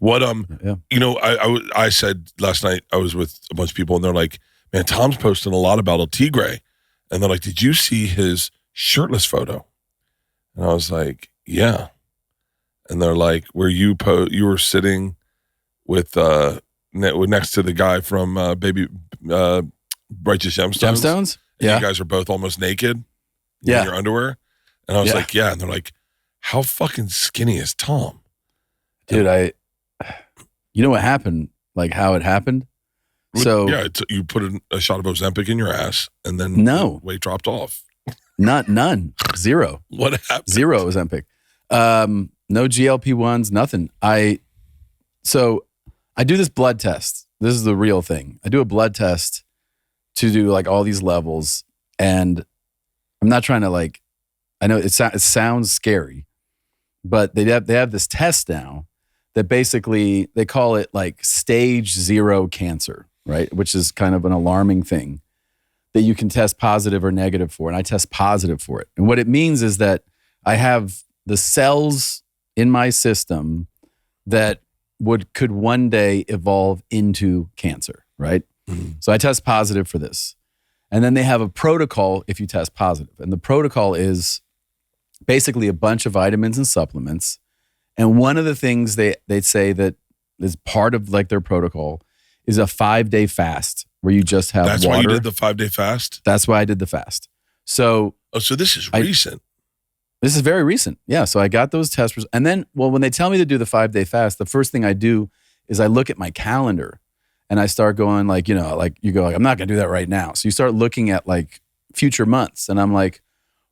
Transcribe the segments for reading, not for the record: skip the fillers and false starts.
What Yeah. I said last night I was with a bunch of people and they're like, man, Tom's posting a lot about El Tigre, and they're like, did you see his shirtless photo? And I was like, yeah. And they're like, where you were sitting with next to the guy from Righteous Gemstones. Gemstones? And you guys are both almost naked in your underwear. And I was like, yeah. And they're like, how fucking skinny is Tom? Dude, you know what happened? Like how it happened? So yeah, you put a shot of Ozempic in your ass and then the weight dropped off. None. Zero. What happened? Zero Ozempic. No GLP-1s, nothing. So I do this blood test. This is the real thing. I do a blood test to do like all these levels, and I'm not trying to like, I know it sounds scary, but they have this test now that basically they call it like stage 0 cancer, right? Which is kind of an alarming thing that you can test positive or negative for. And I test positive for it. And what it means is that I have the cells in my system that could one day evolve into cancer, right? Mm-hmm. So I test positive for this. And then they have a protocol if you test positive. And the protocol is basically a bunch of vitamins and supplements. And one of the things they say that is part of like their protocol is a 5-day fast where you just have That's water. why you did the 5-day fast? That's why I did the fast. So this is recent. This is very recent. Yeah. So I got those test results. And then, when they tell me to do the 5-day fast, the first thing I do is I look at my calendar and I start going like, you go like, I'm not going to do that right now. So you start looking at like future months. And I'm like,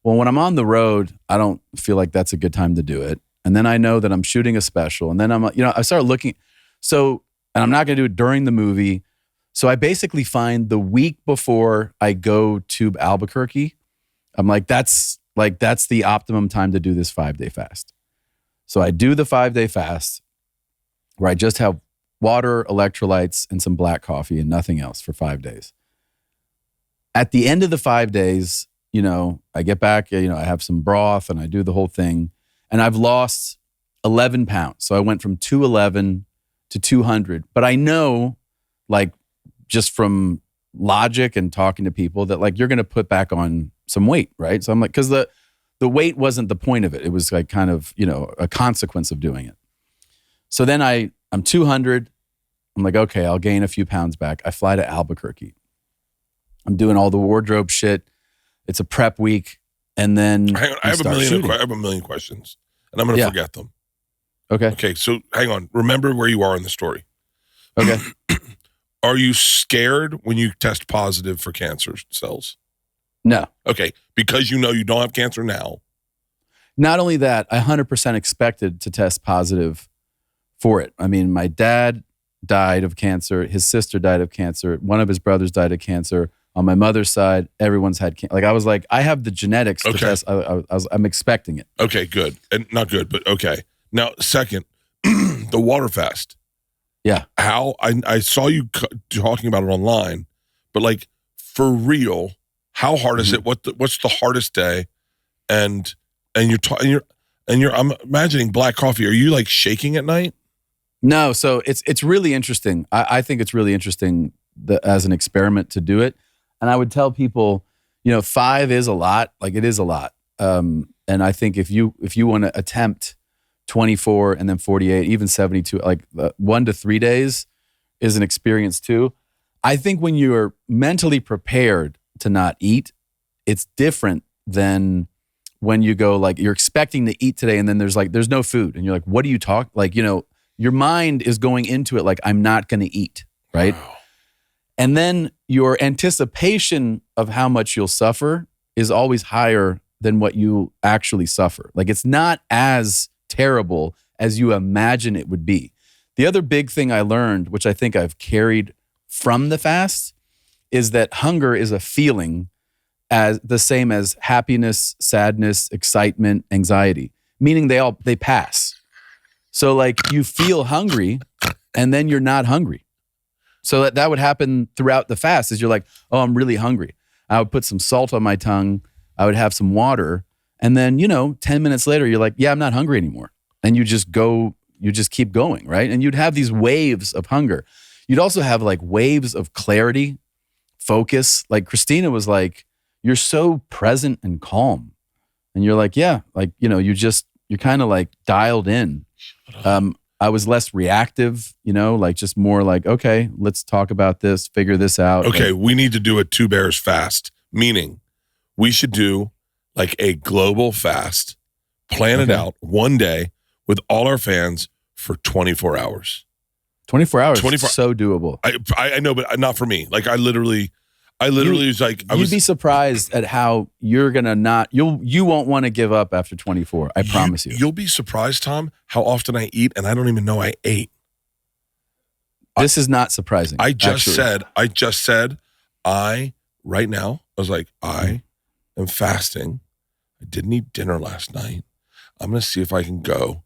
well, when I'm on the road, I don't feel like that's a good time to do it. And then I know that I'm shooting a special. And then I start looking. So, and I'm not going to do it during the movie. So I basically find the week before I go to Albuquerque, I'm like, that's the optimum time to do this 5-day fast. So I do the 5-day fast where I just have water, electrolytes, and some black coffee and nothing else for 5 days. At the end of the 5 days, I get back, I have some broth and I do the whole thing. And I've lost 11 pounds. So I went from 211 to 200. But I know, like, just from logic and talking to people that, like, you're going to put back on some weight, right? So I'm like, because the weight wasn't the point of it. It was like kind of, a consequence of doing it. So then I'm 200. I'm like, okay, I'll gain a few pounds back. I fly to Albuquerque. I'm doing all the wardrobe shit. It's a prep week. And then I have a million questions, and I'm going to forget them. Okay. So hang on. Remember where you are in the story. Okay. Are you scared when you test positive for cancer cells? No. Okay. Because you don't have cancer now. Not only that, I 100% expected to test positive for it. I mean, my dad died of cancer. His sister died of cancer. One of his brothers died of cancer. On my mother's side, everyone's had cancer. Like, I was like, I have the genetics to test. I'm expecting it. Okay, good. And not good, but okay. Now, second, the water fast. Yeah. How I saw you talking about it online, but like for real, how hard is it? What's the hardest day? And you're I'm imagining black coffee. Are you like shaking at night? No. So it's really interesting. I think it's really interesting as an experiment to do it. And I would tell people, 5 is a lot. Like, it is a lot. And I think if you want to attempt 24 and then 48, even 72, like 1 to 3 days is an experience too. I think when you're mentally prepared to not eat, it's different than when you go like you're expecting to eat today and then there's no food and you're like, what do you talk? Like, your mind is going into it like, I'm not going to eat, right? Wow. And then your anticipation of how much you'll suffer is always higher than what you actually suffer. Like, it's not as terrible as you imagine it would be. The other big thing I learned, which I think I've carried from the fast, is that hunger is a feeling as the same as happiness, sadness, excitement, anxiety, meaning they pass. So like, you feel hungry and then you're not hungry. So that would happen throughout the fast is you're like, oh, I'm really hungry. I would put some salt on my tongue. I would have some water. And then, 10 minutes later, you're like, yeah, I'm not hungry anymore. And you just go you just keep going, right? And you'd have these waves of hunger. You'd also have like waves of clarity, focus. Like Christina was like, you're so present and calm. And you're like, yeah, like, you're kind of like dialed in. I was less reactive, like just more like, okay, let's talk about this, figure this out. Okay, we need to do a 2 Bears fast, meaning we should do like a global fast, plan it out one day with all our fans for 24 hours. 24 hours, 24, so doable. I know, but not for me. Like I literally was like, you'd be surprised at how you're gonna you won't want to give up after 24. I promise you. You'll be surprised, Tom, how often I eat, and I don't even know I ate. This is not surprising. I just said, right now, I was like, I am fasting. I didn't eat dinner last night. I'm going to see if I can go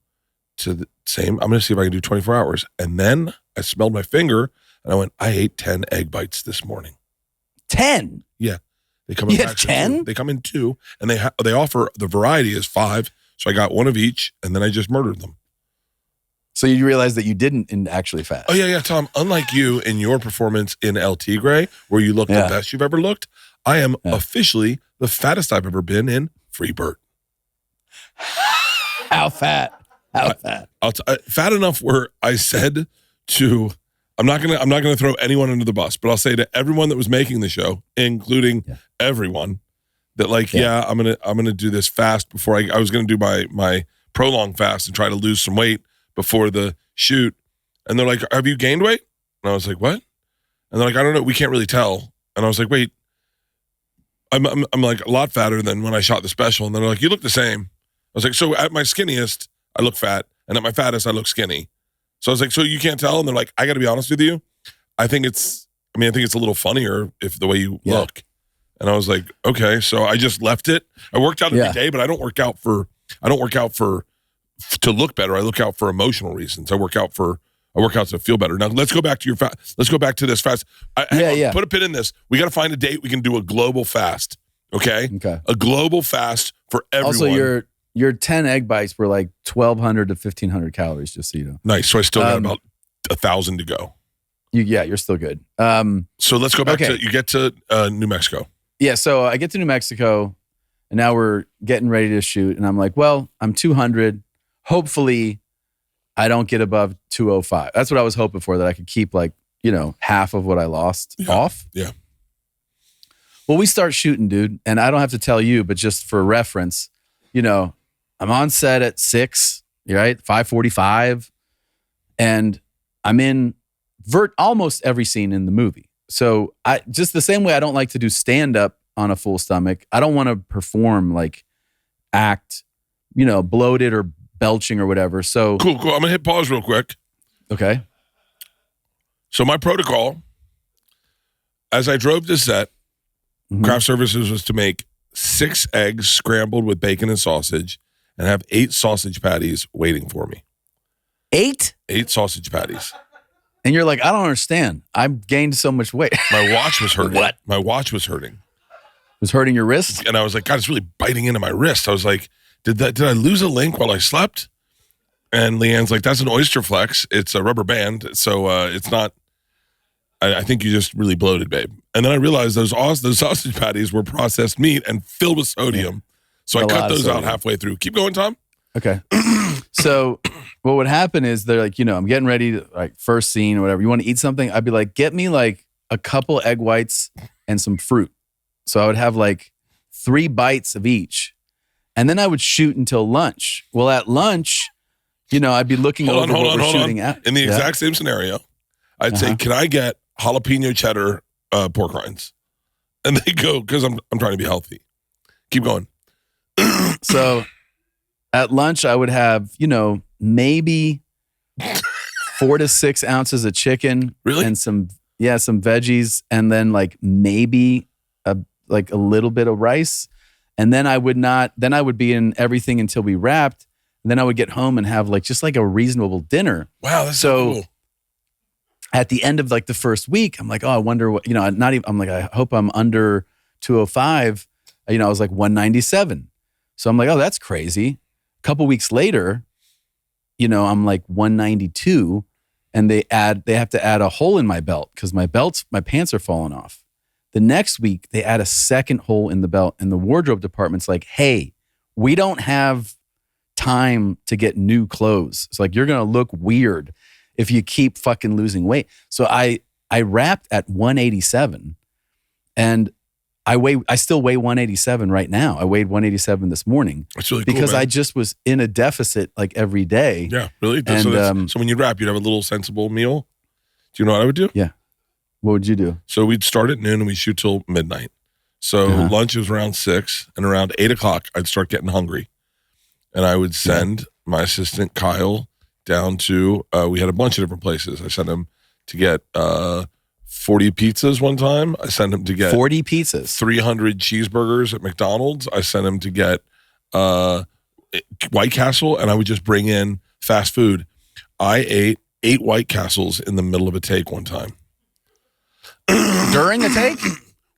to the same. I'm going to see if I can do 24 hours. And then I smelled my finger and I went, I ate 10 egg bites this morning. 10? Yeah. They come in packs 10? They come in 2 and they offer the variety is 5. So I got one of each and then I just murdered them. So you realize that you didn't actually fast. Oh, yeah, Tom. Unlike you in your performance in El Tigre, where you look the best you've ever looked, I am officially the fattest I've ever been in Free Bert. How fat? Fat enough where I said to, I'm not gonna throw anyone under the bus, but I'll say to everyone that was making the show, including everyone, that I'm gonna do this fast before I was gonna do my prolonged fast and try to lose some weight before the shoot. And they're like, have you gained weight? And I was like, what? And they're like, I don't know, we can't really tell. And I was like, wait, I'm like a lot fatter than when I shot the special. And they're like, you look the same. I was like, so at my skinniest, I look fat. And at my fattest, I look skinny. So I was like, so you can't tell? And they're like, I got to be honest with you. I think it's a little funnier if the way you look. And I was like, okay. So I just left it. I worked out every day, but I don't work out to look better. I look out for emotional reasons. I work out to feel better. Now let's go back to let's go back to this fast. Put a pin in this. We got to find a date. We can do a global fast. Okay. A global fast for everyone. Also, your 10 egg bites were like 1,200 to 1,500 calories, just so you know. Nice. So I still got about 1,000 to go. You're still good. So let's go back to, you get to New Mexico. Yeah. So I get to New Mexico and now we're getting ready to shoot. And I'm like, well, I'm 200. Hopefully I don't get above 205. That's what I was hoping for, that I could keep half of what I lost off. Yeah. Well, we start shooting, dude. And I don't have to tell you, but just for reference, I'm on set at 6, right? 5:45. And I'm in almost every scene in the movie. So I just the same way I don't like to do stand-up on a full stomach. I don't want to perform act, bloated or belching or whatever. So cool. I'm gonna hit pause real quick. Okay. So my protocol, as I drove to set, Craft Services was to make 6 eggs scrambled with bacon and sausage, and have 8 sausage patties waiting for me. 8? 8 sausage patties. And you're like, I don't understand. I've gained so much weight. My watch was hurting. What? My watch was hurting. It was hurting your wrist? And I was like, God, it's really biting into my wrist. I was like, did I lose a link while I slept? And Leanne's like, that's an Oyster Flex. It's a rubber band. So it's not, I think you just really bloated, babe. And then I realized those sausage patties were processed meat and filled with sodium. So I cut those out halfway through. Keep going, Tom. Okay. So what would happen is they're like, I'm getting ready to first scene or whatever. You want to eat something? I'd be like, get me a couple egg whites and some fruit. So I would have 3 bites of each. And then I would shoot until lunch. Well, at lunch, I'd be looking over what we're shooting at. In the exact same scenario, I'd say, can I get jalapeno cheddar pork rinds? And they go, because I'm trying to be healthy. Keep going. So at lunch, I would have, maybe 4 to 6 ounces of chicken. Really? And some veggies. And then maybe a little bit of rice. And then I would be in everything until we wrapped. And then I would get home and have just a reasonable dinner. Wow, that's so cool. At the end of the first week, I'm like, oh, I wonder what, I'm like, I hope I'm under 205. I was 197. So I'm like, oh, that's crazy. A couple weeks later, I'm like 192 and they have to add a hole in my belt because my pants are falling off. The next week they add a second hole in the belt and the wardrobe department's like, hey, we don't have time to get new clothes. It's like, you're going to look weird if you keep fucking losing weight. So I wrapped at 187 and I still weigh 187 right now. I weighed 187 this morning. That's really cool, because man. I just was in a deficit like every day. Yeah, really? And, so when you wrap, you'd have a little sensible meal. Do you know what I would do? Yeah. What would you do? So we'd start at noon and we'd shoot till midnight. So lunch was around 6 and around 8 o'clock, I'd start getting hungry. And I would send my assistant, Kyle, down to, we had a bunch of different places. I sent him to get 40 pizzas one time. I sent him to get 40 pizzas, 300 cheeseburgers at McDonald's. I sent him to get White Castle, and I would just bring in fast food. I ate 8 White Castles in the middle of a take one time. During a take?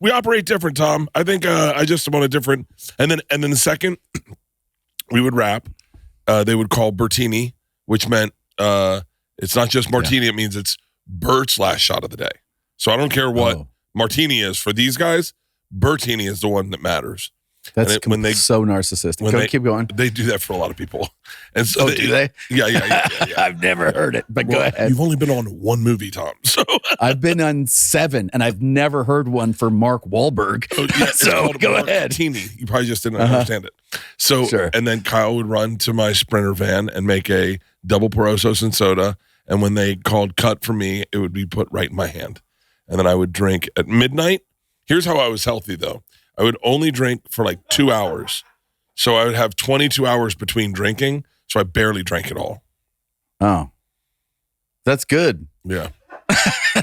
We operate different, Tom. I think I just am on a different. And then the second we would wrap, they would call Bertini, which meant it's not just martini. It means it's Bert's last shot of the day. So I don't care what martini is for these guys. Bertini is the one that matters. That's so narcissistic. Keep going. They do that for a lot of people. And so do they? Yeah. I've never heard it, but go ahead. You've only been on one movie, Tom. So I've been on 7, and I've never heard one for Mark Wahlberg. So go ahead. Martini. You probably just didn't understand it. So, and then Kyle would run to my Sprinter van and make a double Porosos and soda. And when they called cut for me, it would be put right in my hand. And then I would drink at midnight. Here's how I was healthy, though. I would only drink for like 2 hours. So I would have 22 hours between drinking. So I barely drank at all. Oh, that's good. Yeah.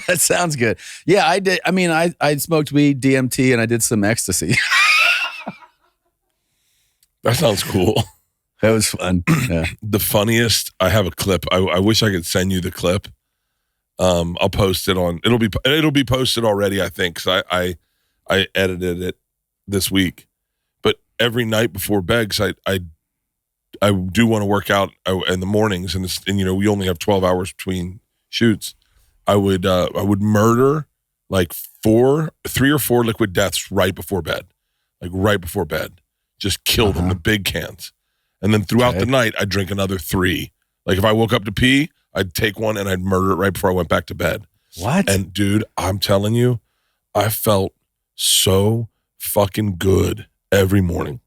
That sounds good. Yeah, I did. I mean, I smoked weed, DMT, and I did some ecstasy. That sounds cool. That was fun. Yeah. The funniest, I have a clip. I wish I could send you the clip. I'll post it on. It'll be posted already, I think, because I edited it this week. But every night before bed, because I do want to work out in the mornings, and we only have 12 hours between shoots. I would murder like 3 or 4 liquid deaths right before bed, just kill them, the big cans, and then throughout the night I'd drink another 3. Like if I woke up to pee, I'd take one and I'd murder it right before I went back to bed. What? And dude, I'm telling you, I felt so fucking good every morning.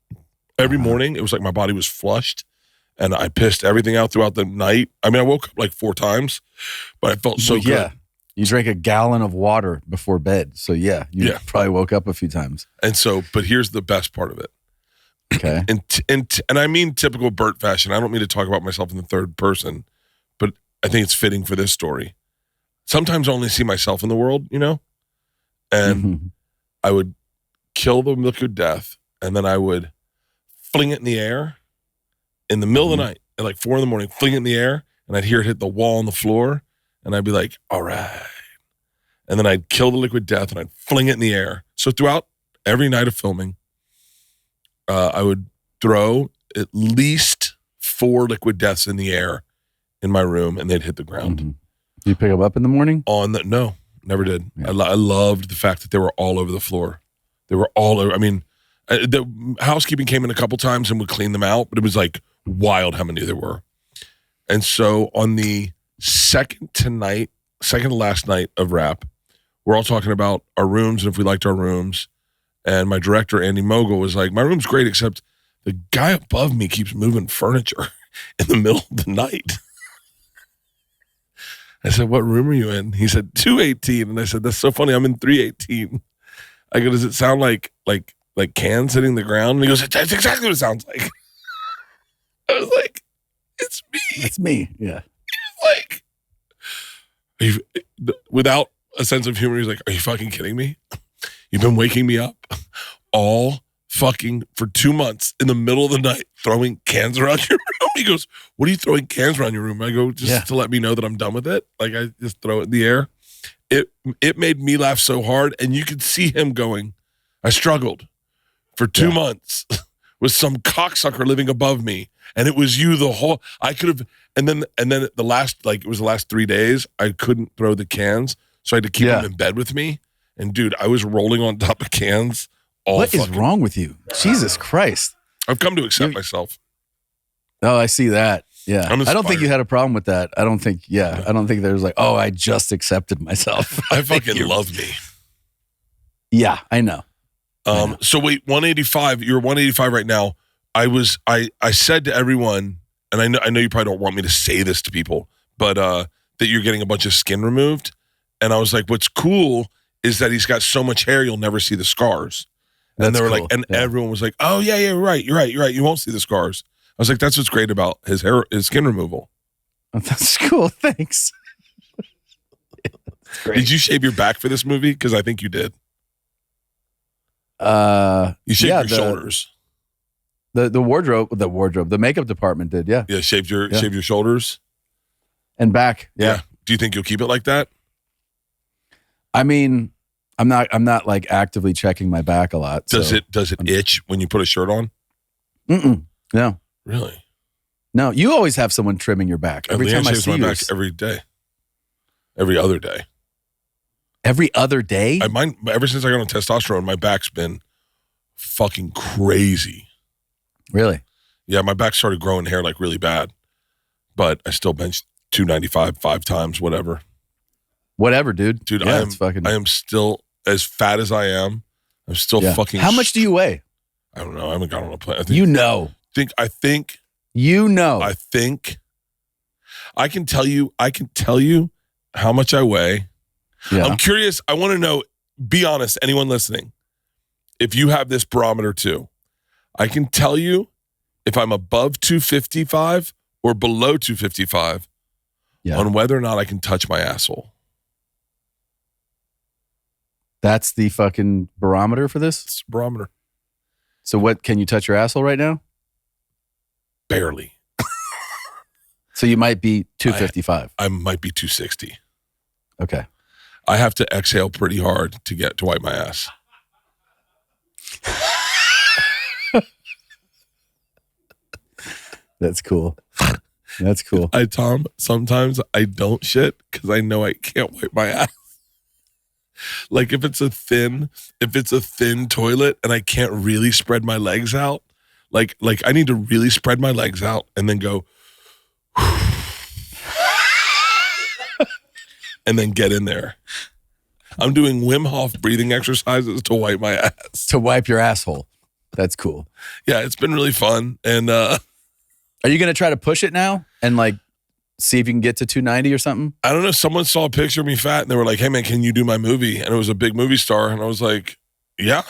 Every morning, it was like my body was flushed and I pissed everything out throughout the night. I mean, I woke up like 4 times, but I felt so good. You drank a gallon of water before bed. So you probably woke up a few times. And so, but here's the best part of it. Okay. And I mean typical Bert fashion. I don't mean to talk about myself in the third person, but I think it's fitting for this story. Sometimes I only see myself in the world, and I would kill the liquid death, and then I would fling it in the air in the middle of the night at like 4 a.m, fling it in the air, and I'd hear it hit the wall on the floor, and I'd be like, all right. And then I'd kill the liquid death, and I'd fling it in the air. So throughout every night of filming, I would throw at least 4 liquid deaths in the air in my room, and they'd hit the ground. Mm-hmm. Do you pick them up in the morning? No, never did. Yeah. I loved the fact that they were all over the floor. They were all over. I mean, the housekeeping came in a couple times and would clean them out, but it was like wild how many there were. And so on the second to last night of wrap, we're all talking about our rooms and if we liked our rooms. And my director, Andy Mogul, was like, my room's great, except the guy above me keeps moving furniture in the middle of the night. I said, what room are you in? He said, 218. And I said, that's so funny. I'm in 318. I go, does it sound like cans hitting the ground? And he goes, that's exactly what it sounds like. I was like, it's me. It's me. Yeah. He's like, without a sense of humor, he's like, are you fucking kidding me? You've been waking me up all fucking for 2 months in the middle of the night throwing cans around your room. He goes, what are you throwing cans around your room? I go, just to let me know that I'm done with it. Like I just throw it in the air. It made me laugh so hard. And you could see him going, I struggled for 2 months with some cocksucker living above me, and it was you the whole. I could have, and then the last it was the last 3 days. I couldn't throw the cans, so I had to keep them in bed with me. And dude, I was rolling on top of cans. What is wrong with you? Jesus Christ! I've come to accept myself. Oh, I see that. Yeah, I don't think you had a problem with that. I don't think. Yeah, I don't think there's like, oh, I just accepted myself. I fucking love me. Yeah, I know. So wait, 185. You're 185 right now. I said to everyone, and I know you probably don't want me to say this to people, but that you're getting a bunch of skin removed, and I was like, what's cool is that he's got so much hair you'll never see the scars. And they were like, everyone was like, oh yeah, you're right. You won't see the scars. I was like, that's what's great about his skin removal. Oh, that's cool. Thanks. Did you shave your back for this movie? Because I think you did. You shaved your shoulders. The wardrobe, the makeup department did. Yeah. Yeah. Shaved your shoulders and back. Yeah. Do you think you'll keep it like that? I mean, I'm not like actively checking my back a lot. Does it itch when you put a shirt on? No. Really? No. You always have someone trimming your back. Every time I see my back every day. Every other day. Every other day? Ever since I got on testosterone, my back's been fucking crazy. Really? Yeah, my back started growing hair like really bad, but I still benched 295 5 times, whatever. Whatever, dude. Dude, I am still as fat as I am. I'm still fucking. How much do you weigh? I don't know. I haven't got on a plane. I think. You know. I think. I can tell you how much I weigh. Yeah. I'm curious. I want to know, be honest, anyone listening, if you have this barometer too. I can tell you if I'm above 255 or below 255 on whether or not I can touch my asshole. That's the fucking barometer for this? It's a barometer. So what, can you touch your asshole right now? Barely. So you might be 255. I might be 260. Okay. I have to exhale pretty hard to wipe my ass. That's cool. That's cool. Tom, sometimes I don't shit because I know I can't wipe my ass. Like if it's a thin toilet and I can't really spread my legs out, like I need to really spread my legs out and then go and then get in there. I'm doing Wim Hof breathing exercises to wipe my ass. To wipe your asshole. That's cool. Yeah, it's been really fun. And are you going to try to push it now and like see if you can get to 290 or something? I don't know. Someone saw a picture of me fat and they were like, hey man, can you do my movie? And it was a big movie star. And I was like, yeah.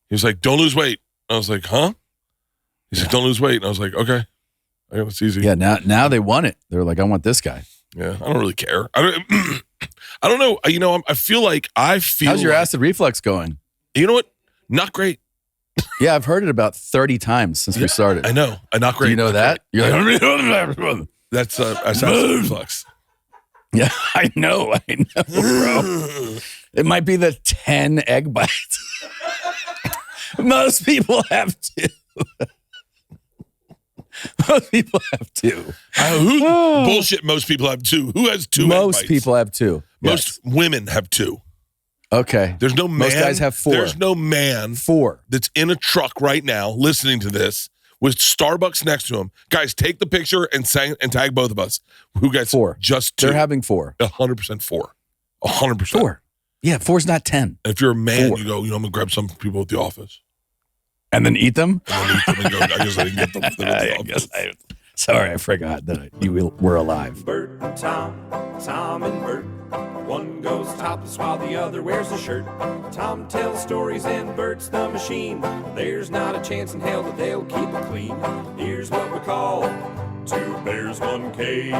He was like, don't lose weight. I was like, huh? He's like, don't lose weight. And I was like, okay. I know it's easy. Yeah, now they want it. They're like, I want this guy. Yeah, I don't really care. I don't know. You know, I feel. How's your acid reflux going? You know what? Not great. Yeah, I've heard it about 30 times since we started. I know. Not great. Do you know that? You're like, that's acid reflux. Yeah, I know, bro. It might be the 10 egg bites. Most people have 2. Most people have 2. Bullshit. Most people have 2. Who has 2? Most people have 2. Most women have 2. Okay. There's no man. Most guys have 4. There's no man 4 that's in a truck right now listening to this with Starbucks next to him. Guys, take the picture and tag both of us. Who gets 4? Just 2. They're having 4. 100% 4. 100%. 4. Yeah, 4's not 10. And if you're a man, 4. You go, I'm going to grab some people at the office. And then eat them? And then eat them and go, I guess I didn't get them. Sorry, I forgot that you were alive. Bert and Tom and Bert. One goes topless while the other wears a shirt. Tom tells stories and Bert's the machine. There's not a chance in hell that they'll keep it clean. Here's what we call 2 bears, 1 cave.